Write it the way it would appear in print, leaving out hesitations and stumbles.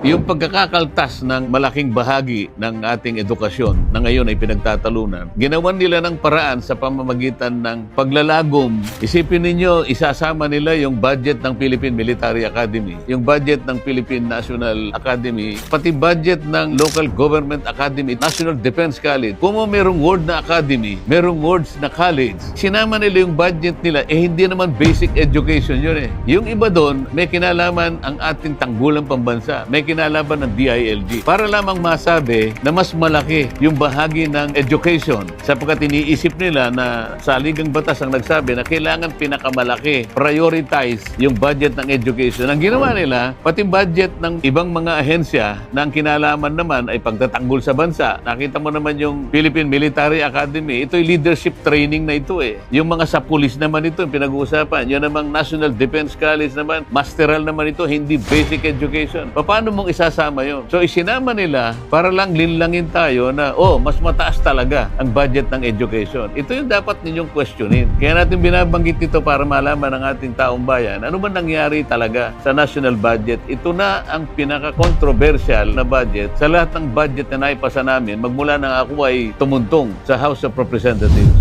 Yung pagkakakaltas ng malaking bahagi ng ating edukasyon na ngayon ay pinagtatalunan, ginawan nila ng paraan sa pamamagitan ng paglalagom. Isipin ninyo, isasama nila yung budget ng Philippine Military Academy, yung budget ng Philippine National Academy, pati budget ng Local Government Academy, National Defense College. Kung merong word na academy, merong words na college, sinama nila yung budget nila, hindi naman basic education yun eh. Yung iba doon, may kinalaman ang ating tanggulang pambansa, may kinalaman ng DILG. Para lamang masabi na mas malaki yung bahagi ng education sapagkat iniisip nila na saligang batas ang nagsabi na kailangan pinakamalaki, prioritize yung budget ng education. Ang ginawa nila, pati budget ng ibang mga ahensya na ang kinalaman naman ay pagtatanggol sa bansa. Nakita mo naman yung Philippine Military Academy, ito'y leadership training na ito eh. Yung mga sa police naman ito, yung pinag-uusapan. Yung namang National Defense College naman, masteral naman ito, hindi basic education. Paano mong isasama yun? So isinama nila para lang linlangin tayo na, mas mataas talaga ang budget ng education. Ito yung dapat ninyong questionin. Kaya natin binabanggit ito para malaman ng ating taong bayan, ano ba nangyari talaga sa national budget? Ito na ang pinaka-controversial na budget sa lahat ng budget na naipasa namin magmula nang ako ay tumuntong sa House of Representatives.